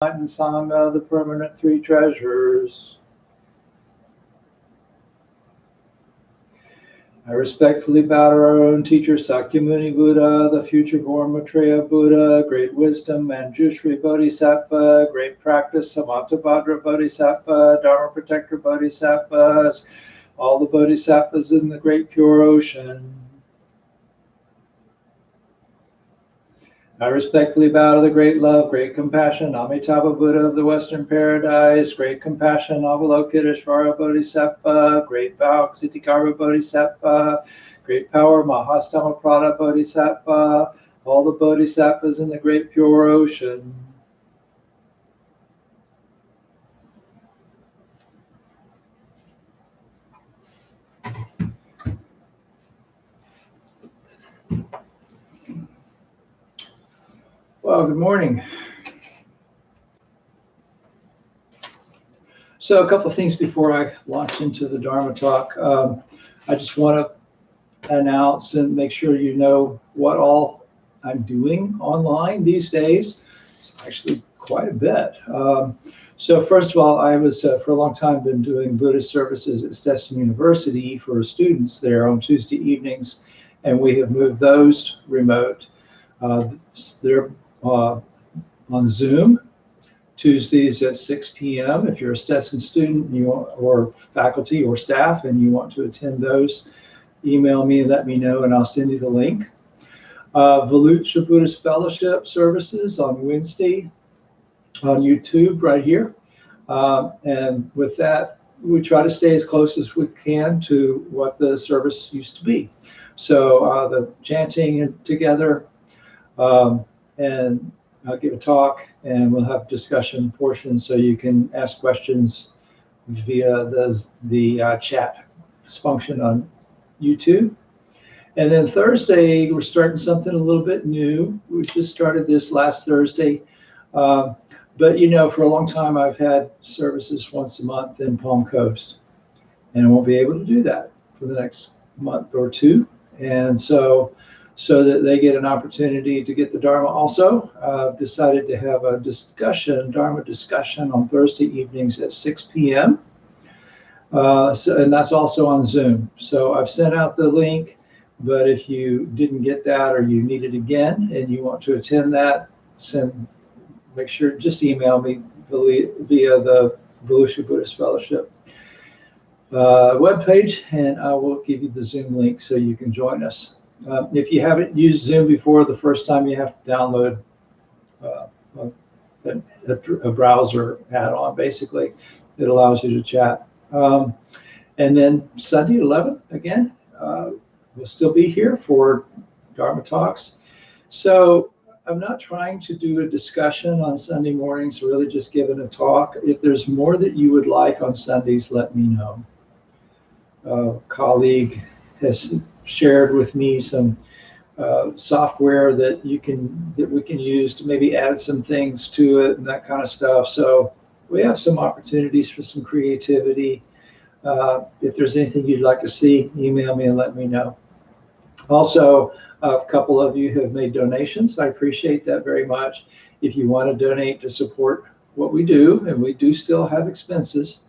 and Sangha, the permanent three treasures. I respectfully bow to our own teacher Sakyamuni Buddha, the future born Maitreya Buddha, great wisdom Manjushri Bodhisattva, great practice Samattabhadra Bodhisattva, Dharma Protector Bodhisattvas, all the Bodhisattvas in the great pure ocean. I respectfully bow to the great love, great compassion, Amitabha Buddha of the Western Paradise, great compassion, Avalokiteshvara Bodhisattva, great bow, Ksitigarbha Bodhisattva, great power, Mahastamaprada Bodhisattva, all the Bodhisattvas in the great pure ocean. Well, good morning. So a couple of things before I launch into the Dharma talk. I just want to announce and make sure you know what all I'm doing online these days. It's actually quite a bit. So first of all, I was for a long time been doing Buddhist services at Stetson University for students there on Tuesday evenings, and we have moved those remote. They're on Zoom Tuesdays at 6 p.m. If you're a Stetson student or faculty or staff and you want to attend those, email me and let me know and I'll send you the link. Volusia Buddhist Fellowship services on Wednesday on YouTube right here. And with that, we try to stay as close as we can to what the service used to be. So the chanting together, and I'll give a talk and we'll have discussion portions so you can ask questions via the chat function on YouTube. And then Thursday, we're starting something a little bit new. We just started this last Thursday. But you know, for a long time, I've had services once a month in Palm Coast, and I won't be able to do that for the next month or two. And so that they get an opportunity to get the Dharma also, decided to have a Dharma discussion on Thursday evenings at 6 p.m. And that's also on Zoom. So I've sent out the link, but if you didn't get that or you need it again and you want to attend that, make sure, just email me via the Volusia Buddhist Fellowship webpage, and I will give you the Zoom link so you can join us. If you haven't used Zoom before, the first time you have to download a browser add-on, basically. It allows you to chat. And then Sunday 11th, again, we'll still be here for Dharma Talks. So I'm not trying to do a discussion on Sunday mornings, really just giving a talk. If there's more that you would like on Sundays, let me know. A colleague has shared with me some software that we can use to maybe add some things to it and that kind of stuff. So we have some opportunities for some creativity. If there's anything you'd like to see, email me and let me know. Also, a couple of you have made donations. I appreciate that very much. If you want to donate to support what we do, and we do still have expenses,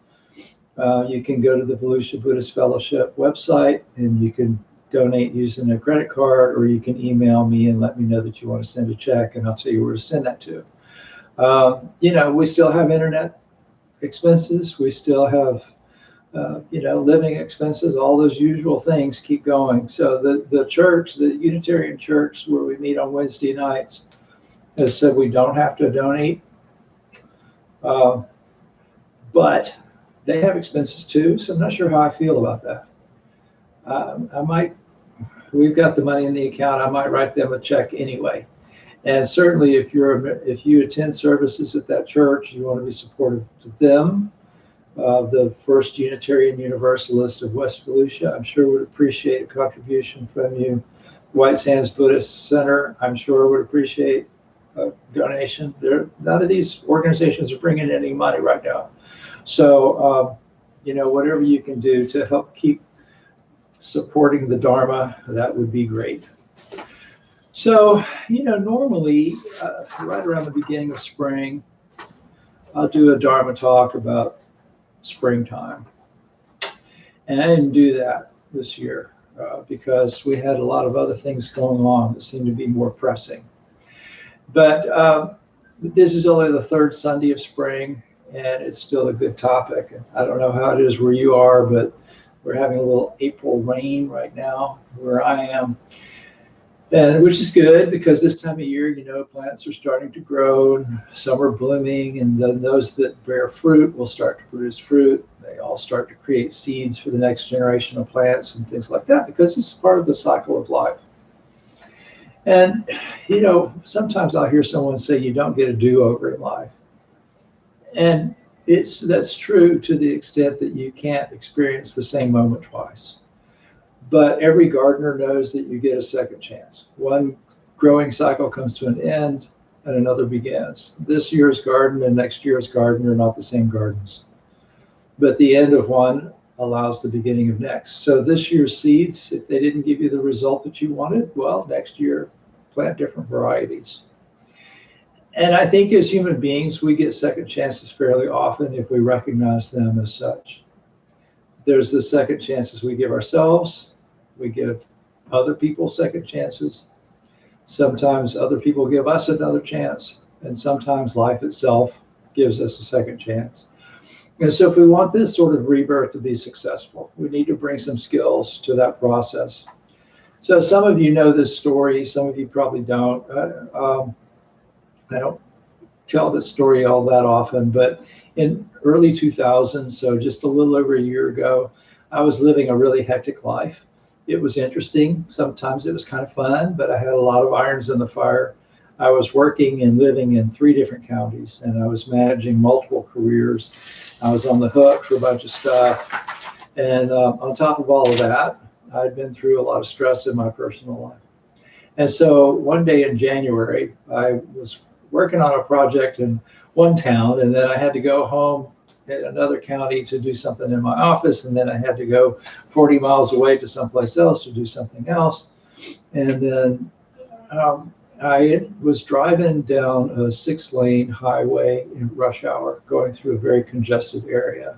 you can go to the Volusia Buddhist Fellowship website and you can donate using a credit card, or you can email me and let me know that you want to send a check, and I'll tell you where to send that to. You know, we still have internet expenses. We still have, living expenses, all those usual things keep going. So the church, the Unitarian Church, where we meet on Wednesday nights, has said we don't have to donate. But they have expenses too, so I'm not sure how I feel about that. We've got the money in the account, I might write them a check anyway. And certainly if you attend services at that church, you want to be supportive to them. The First Unitarian Universalist of West Volusia, I'm sure would appreciate a contribution from you. White Sands Buddhist Center, I'm sure would appreciate a donation. None of these organizations are bringing in any money right now. So, whatever you can do to help keep supporting the Dharma, that would be great. So, normally, right around the beginning of spring, I'll do a Dharma talk about springtime. And I didn't do that this year because we had a lot of other things going on that seemed to be more pressing. But this is only the third Sunday of spring, and it's still a good topic. I don't know how it is where you are, but we're having a little April rain right now where I am. And which is good because this time of year, you know, plants are starting to grow and some are blooming, and then those that bear fruit will start to produce fruit. They all start to create seeds for the next generation of plants and things like that because it's part of the cycle of life. And, you know, sometimes I'll hear someone say you don't get a do-over in life. And that's true to the extent that you can't experience the same moment twice. But every gardener knows that you get a second chance. One growing cycle comes to an end and another begins. This year's garden and next year's garden are not the same gardens. But the end of one allows the beginning of next. So this year's seeds, if they didn't give you the result that you wanted, well, next year, plant different varieties. And I think as human beings, we get second chances fairly often if we recognize them as such. There's the second chances we give ourselves. We give other people second chances. Sometimes other people give us another chance, and sometimes life itself gives us a second chance. And so if we want this sort of rebirth to be successful, we need to bring some skills to that process. So some of you know this story, some of you probably don't. I don't tell this story all that often, but in early 2000s, so just a little over a year ago, I was living a really hectic life. It was interesting. Sometimes it was kind of fun, but I had a lot of irons in the fire. I was working and living in 3 different counties, and I was managing multiple careers. I was on the hook for a bunch of stuff. And on top of all of that, I'd been through a lot of stress in my personal life. And so one day in January, I was working on a project in one town, and then I had to go home in another county to do something in my office, and then I had to go 40 miles away to someplace else to do something else. And then I was driving down a 6-lane highway in rush hour, going through a very congested area.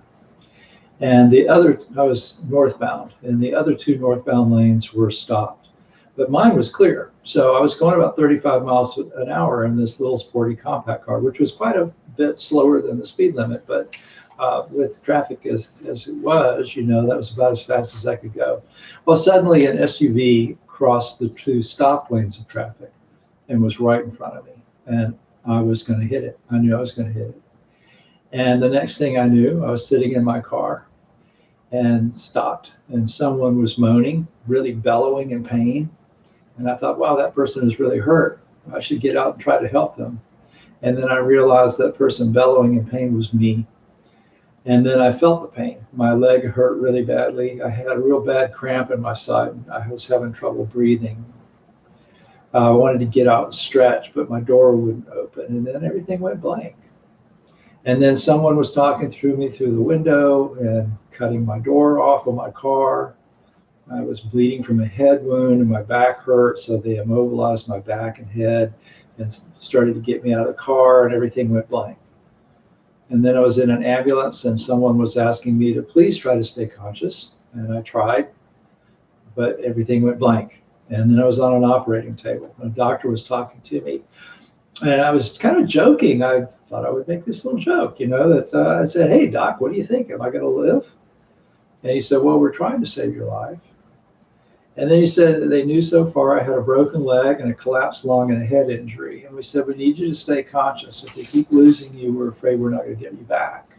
And I was northbound, and the other 2 northbound lanes were stopped. But mine was clear. So I was going about 35 miles an hour in this little sporty compact car, which was quite a bit slower than the speed limit. But with traffic as it was, you know, that was about as fast as I could go. Well, suddenly an SUV crossed the 2 stopped lanes of traffic and was right in front of me. And I was going to hit it. I knew I was going to hit it. And the next thing I knew, I was sitting in my car and stopped. And someone was moaning, really bellowing in pain. And I thought, wow, that person is really hurt. I should get out and try to help them. And then I realized that person bellowing in pain was me. And then I felt the pain. My leg hurt really badly. I had a real bad cramp in my side. I was having trouble breathing. I wanted to get out and stretch, but my door wouldn't open. And then everything went blank. And then someone was talking through me through the window and cutting my door off of my car. I was bleeding from a head wound and my back hurt, so they immobilized my back and head and started to get me out of the car, and everything went blank. And then I was in an ambulance, and someone was asking me to please try to stay conscious, and I tried, but everything went blank. And then I was on an operating table, and a doctor was talking to me, and I was kind of joking. I thought I would make this little joke, you know, that I said, "Hey, doc, what do you think? Am I going to live?" And he said, "Well, we're trying to save your life." And then he said that they knew so far I had a broken leg and a collapsed lung and a head injury. And we said, "We need you to stay conscious. If we keep losing you, we're afraid we're not going to get you back."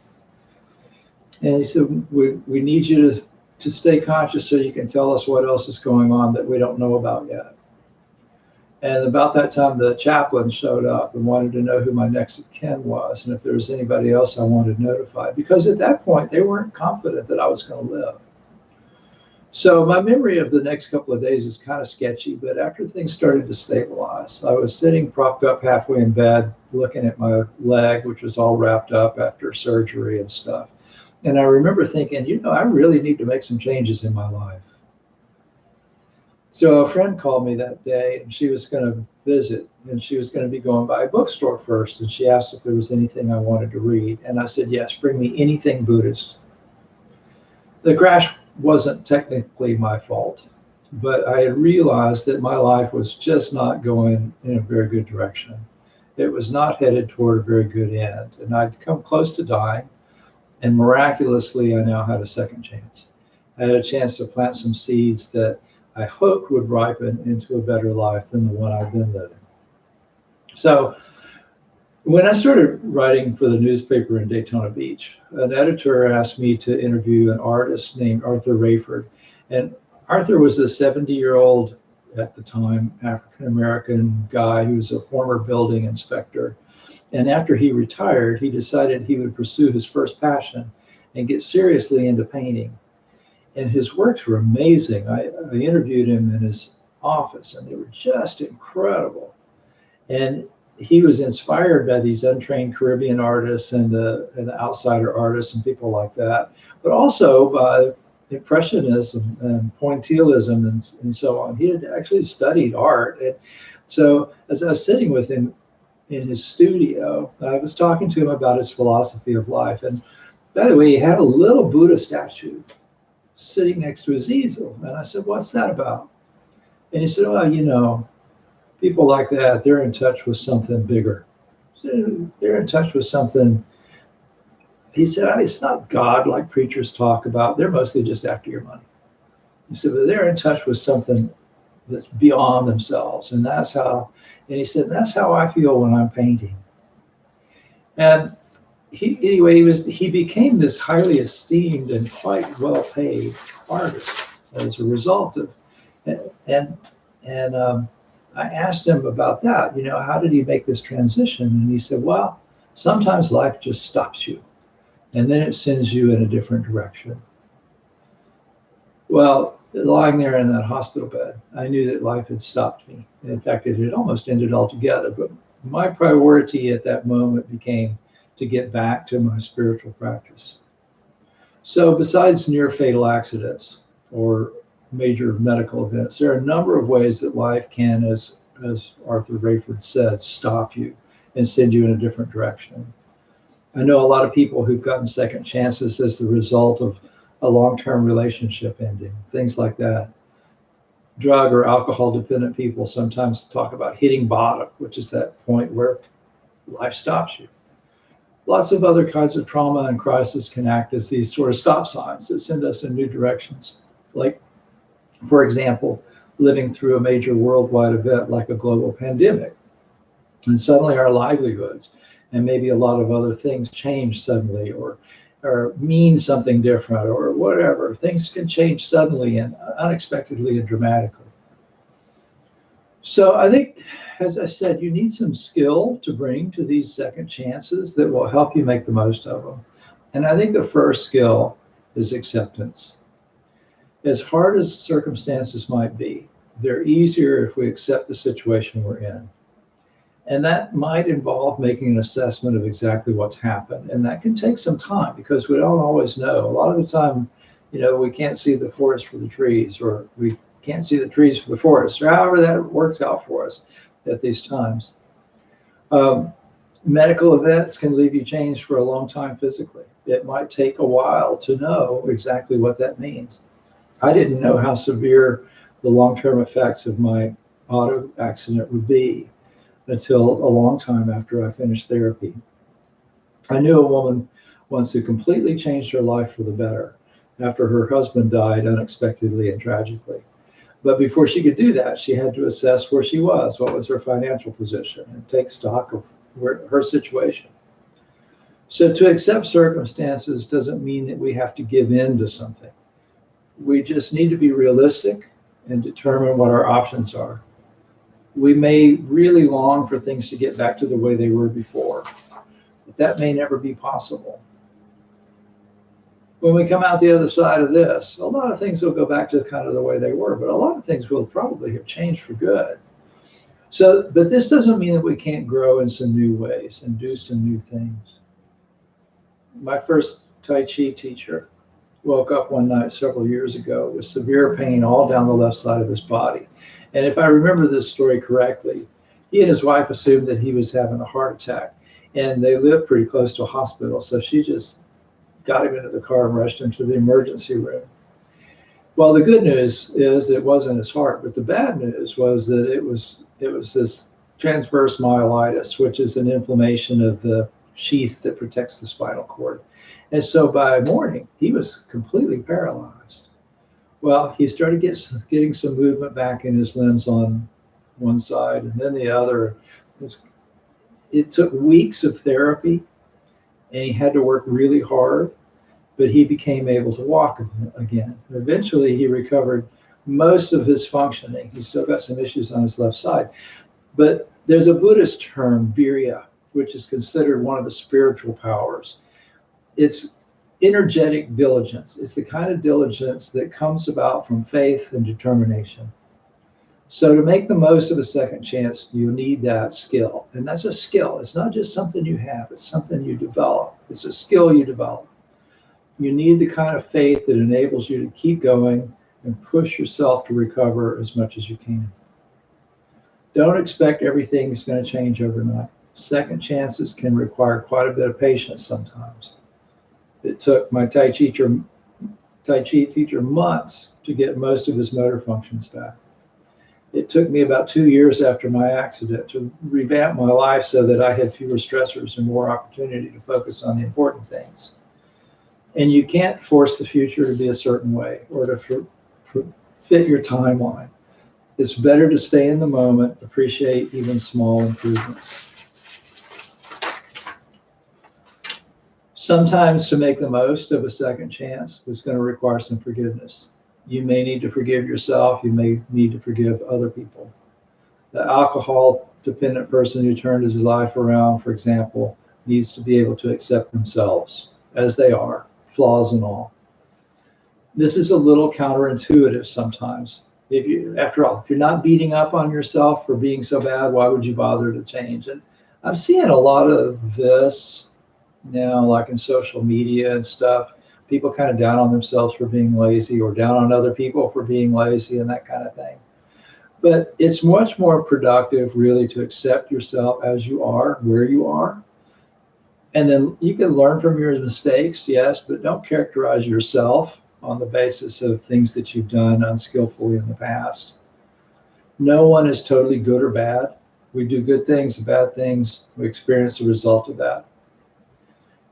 And he said, we need you to stay conscious so you can tell us what else is going on that we don't know about yet. And about that time, the chaplain showed up and wanted to know who my next of kin was and if there was anybody else I wanted notified. Because at that point, they weren't confident that I was going to live. So my memory of the next couple of days is kind of sketchy, but after things started to stabilize, I was sitting propped up halfway in bed, looking at my leg, which was all wrapped up after surgery and stuff. And I remember thinking, you know, I really need to make some changes in my life. So a friend called me that day, and she was going to visit, and she was going to be going by a bookstore first, and she asked if there was anything I wanted to read, and I said, yes, bring me anything Buddhist. The crash wasn't technically my fault, but I had realized that my life was just not going in a very good direction. It was not headed toward a very good end, and I'd come close to dying, and miraculously, I now had a second chance. I had a chance to plant some seeds that I hoped would ripen into a better life than the one I've been living. So when I started writing for the newspaper in Daytona Beach, an editor asked me to interview an artist named Arthur Rayford. And Arthur was a 70-year-old, at the time, African-American guy who was a former building inspector. And after he retired, he decided he would pursue his first passion and get seriously into painting. And his works were amazing. I interviewed him in his office, and they were just incredible. And he was inspired by these untrained Caribbean artists and the outsider artists and people like that, but also by Impressionism and Pointillism and so on. He had actually studied art. And so as I was sitting with him in his studio, I was talking to him about his philosophy of life. And by the way, he had a little Buddha statue sitting next to his easel. And I said, what's that about? And he said, well, you know, people like that, they're in touch with something bigger. They're in touch with something. He said, it's not God like preachers talk about. They're mostly just after your money. He said, but they're in touch with something that's beyond themselves. And that's how, and he said, that's how I feel when I'm painting. And he became this highly esteemed and quite well-paid artist as a result of, I asked him about that, you know, how did he make this transition? And he said, well, sometimes life just stops you, and then it sends you in a different direction. Well, lying there in that hospital bed, I knew that life had stopped me. In fact, it had almost ended altogether. But my priority at that moment became to get back to my spiritual practice. So besides near fatal accidents or major medical events, there are a number of ways that life can, as Arthur Rayford said, stop you and send you in a different direction. I know a lot of people who've gotten second chances as the result of a long-term relationship ending, things like that. Drug or alcohol dependent people sometimes talk about hitting bottom, which is that point where life stops you. Lots of other kinds of trauma and crisis can act as these sort of stop signs that send us in new directions. Like, for example, living through a major worldwide event like a global pandemic. And suddenly our livelihoods and maybe a lot of other things change suddenly or mean something different or whatever. Things can change suddenly and unexpectedly and dramatically. So I think, as I said, you need some skill to bring to these second chances that will help you make the most of them. And I think the first skill is acceptance. As hard as circumstances might be, they're easier if we accept the situation we're in. And that might involve making an assessment of exactly what's happened. And that can take some time because we don't always know. A lot of the time, you know, we can't see the forest for the trees, or we can't see the trees for the forest, or however that works out for us at these times. Medical events can leave you changed for a long time physically. It might take a while to know exactly what that means. I didn't know how severe the long-term effects of my auto accident would be until a long time after I finished therapy. I knew a woman once who completely changed her life for the better after her husband died unexpectedly and tragically. But before she could do that, she had to assess where she was, what was her financial position, and take stock of her situation. So to accept circumstances doesn't mean that we have to give in to something. We just need to be realistic and determine what our options are. We may really long for things to get back to the way they were before, but that may never be possible. When we come out the other side of this, a lot of things will go back to kind of the way they were, but a lot of things will probably have changed for good. So, but this doesn't mean that we can't grow in some new ways and do some new things. My first Tai Chi teacher woke up one night several years ago with severe pain all down the left side of his body. And if I remember this story correctly, he and his wife assumed that he was having a heart attack. And they lived pretty close to a hospital. So she just got him into the car and rushed him to the emergency room. Well, the good news is it wasn't his heart, but the bad news was that it was this transverse myelitis, which is an inflammation of the sheath that protects the spinal cord. And so by morning, he was completely paralyzed. Well, he started getting some movement back in his limbs on one side and then the other. It took weeks of therapy, and he had to work really hard, but he became able to walk again. Eventually, he recovered most of his functioning. He's still got some issues on his left side. But there's a Buddhist term, virya, which is considered one of the spiritual powers. It's energetic diligence. It's the kind of diligence that comes about from faith and determination. So to make the most of a second chance, you need that skill. And that's a skill. It's not just something you have, it's something you develop. It's a skill you develop. You need the kind of faith that enables you to keep going and push yourself to recover as much as you can. Don't expect everything is going to change overnight. Second chances can require quite a bit of patience sometimes. It took my Tai Chi teacher months to get most of his motor functions back. It took me about 2 years after my accident to revamp my life so that I had fewer stressors and more opportunity to focus on the important things. And you can't force the future to be a certain way or to fit your timeline. It's better to stay in the moment, appreciate even small improvements. Sometimes to make the most of a second chance, it's going to require some forgiveness. You may need to forgive yourself. You may need to forgive other people. The alcohol-dependent person who turned his life around, for example, needs to be able to accept themselves as they are, flaws and all. This is a little counterintuitive sometimes. After all, if you're not beating up on yourself for being so bad, why would you bother to change? And I'm seeing a lot of this now, like in social media and stuff. People kind of down on themselves for being lazy or down on other people for being lazy and that kind of thing. But it's much more productive really to accept yourself as you are, where you are. And then you can learn from your mistakes, yes, but don't characterize yourself on the basis of things that you've done unskillfully in the past. No one is totally good or bad. We do good things and bad things. We experience the result of that.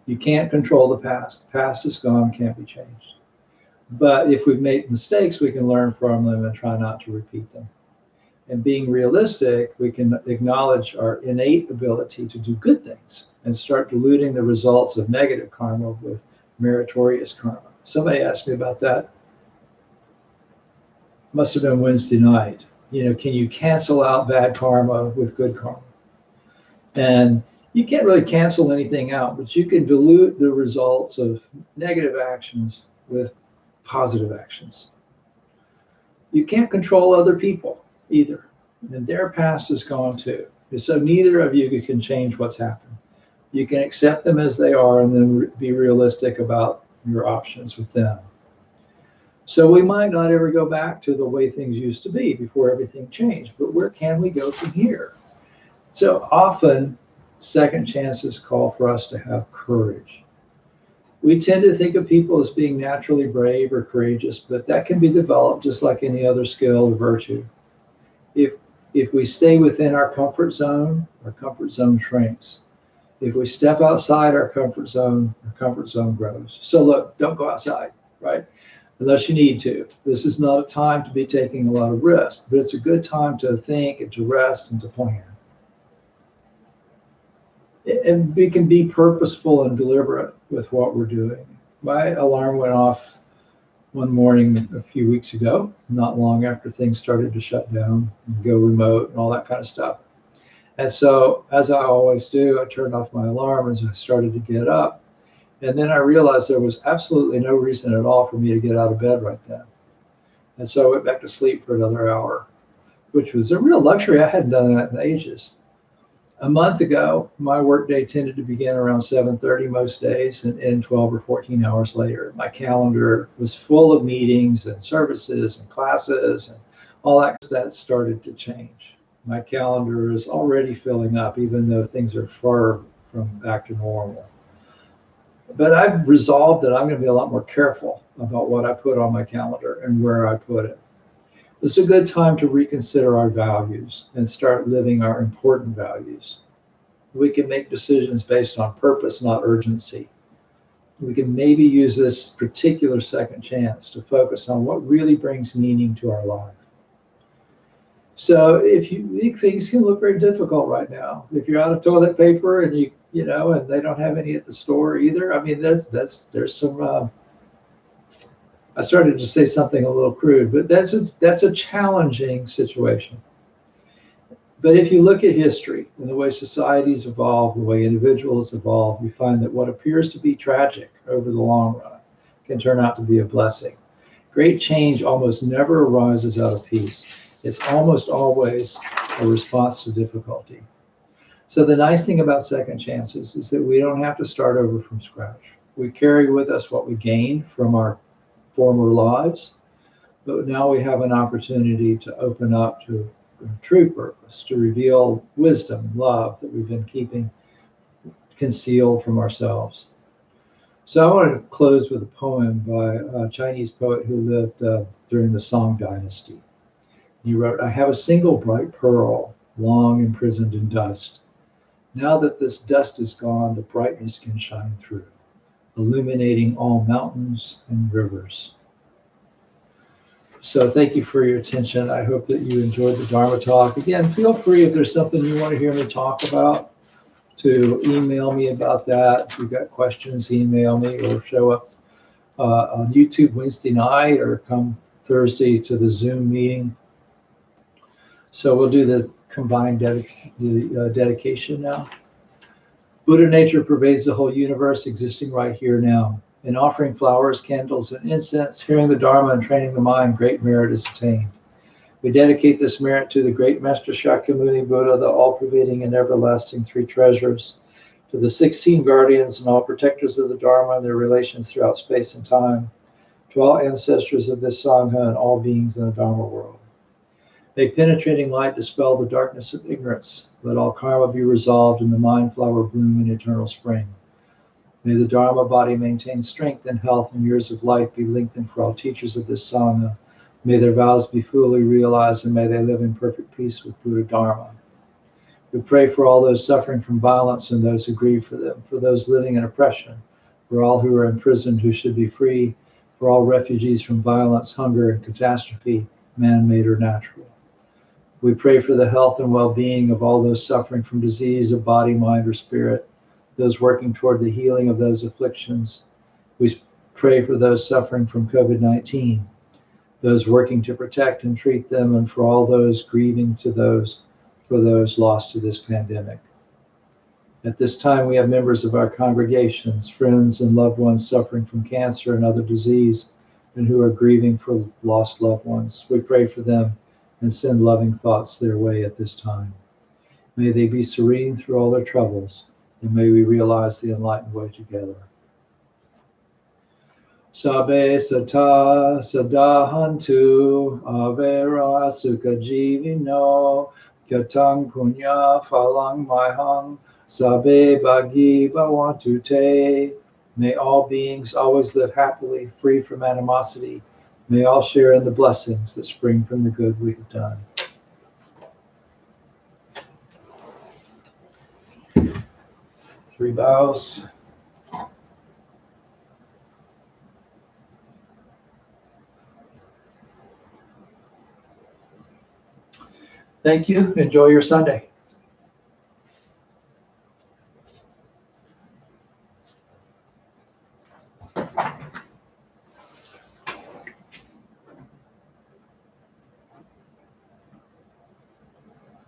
You can't control the past. The past is gone, can't be changed. But if we've made mistakes, we can learn from them and try not to repeat them. And being realistic, we can acknowledge our innate ability to do good things and start diluting the results of negative karma with meritorious karma. Somebody asked me about that. Must have been Wednesday night. Can you cancel out bad karma with good karma? And you can't really cancel anything out, but you can dilute the results of negative actions with positive actions. You can't control other people either, and their past is gone too. So neither of you can change what's happened. You can accept them as they are and then be realistic about your options with them. So we might not ever go back to the way things used to be before everything changed, but where can we go from here? So often, second chances call for us to have courage. We tend to think of people as being naturally brave or courageous, but that can be developed just like any other skill or virtue. If we stay within our comfort zone shrinks. If we step outside our comfort zone grows. So look, don't go outside, right? Unless you need to. This is not a time to be taking a lot of risk, but it's a good time to think and to rest and to plan. And we can be purposeful and deliberate with what we're doing. My alarm went off one morning a few weeks ago, not long after things started to shut down and go remote and all that kind of stuff. And so, as I always do, I turned off my alarm as I started to get up. And then I realized there was absolutely no reason at all for me to get out of bed right then. And so I went back to sleep for another hour, which was a real luxury. I hadn't done that in ages. A month ago, my workday tended to begin around 7:30 most days and end 12 or 14 hours later. My calendar was full of meetings and services and classes and all that started to change. My calendar is already filling up, even though things are far from back to normal. But I've resolved that I'm going to be a lot more careful about what I put on my calendar and where I put it. It's a good time to reconsider our values and start living our important values. We can make decisions based on purpose, not urgency. We can maybe use this particular second chance to focus on what really brings meaning to our life. So if you think things can look very difficult right now, if you're out of toilet paper and and they don't have any at the store either. I mean, there's some. I started to say something a little crude, but that's a challenging situation. But if you look at history and the way societies evolve, the way individuals evolve, you find that what appears to be tragic over the long run can turn out to be a blessing. Great change almost never arises out of peace. It's almost always a response to difficulty. So the nice thing about second chances is that we don't have to start over from scratch. We carry with us what we gained from our former lives, but now we have an opportunity to open up to true purpose, to reveal wisdom, love that we've been keeping concealed from ourselves. So I want to close with a poem by a Chinese poet who lived during the Song Dynasty. He wrote, "I have a single bright pearl, long imprisoned in dust. Now that this dust is gone, the brightness can shine through, illuminating all mountains and rivers." So thank you for your attention. I hope that you enjoyed the Dharma talk. Again, feel free if there's something you want to hear me talk about to email me about that. If you've got questions, email me or show up on YouTube Wednesday night or come Thursday to the Zoom meeting. So we'll do the combined dedication now. Buddha nature pervades the whole universe, existing right here now. In offering flowers, candles, and incense, hearing the Dharma and training the mind, great merit is attained. We dedicate this merit to the great Master Shakyamuni Buddha, the all-pervading and everlasting three treasures, to the 16 guardians and all protectors of the Dharma and their relations throughout space and time, to all ancestors of this Sangha and all beings in the Dharma world. May penetrating light dispel the darkness of ignorance. Let all karma be resolved and the mind flower bloom in eternal spring. May the Dharma body maintain strength and health, and years of life be lengthened for all teachers of this Sangha. May their vows be fully realized, and may they live in perfect peace with Buddha Dharma. We pray for all those suffering from violence and those who grieve for them, for those living in oppression, for all who are imprisoned who should be free, for all refugees from violence, hunger, and catastrophe, man-made or natural. We pray for the health and well-being of all those suffering from disease of body, mind, or spirit, those working toward the healing of those afflictions. We pray for those suffering from COVID-19, those working to protect and treat them, and for all those grieving for those lost to this pandemic. At this time, we have members of our congregations, friends and loved ones suffering from cancer and other disease, and who are grieving for lost loved ones. We pray for them and send loving thoughts their way at this time. May they be serene through all their troubles, and may we realize the enlightened way together. Sabe sata sadahantu avera sukha jivino kyatang punya phalang mahang sabe bhagi bhavantu te. May all beings always live happily, free from animosity. May all share in the blessings that spring from the good we have done. 3 bows. Thank you. Enjoy your Sunday.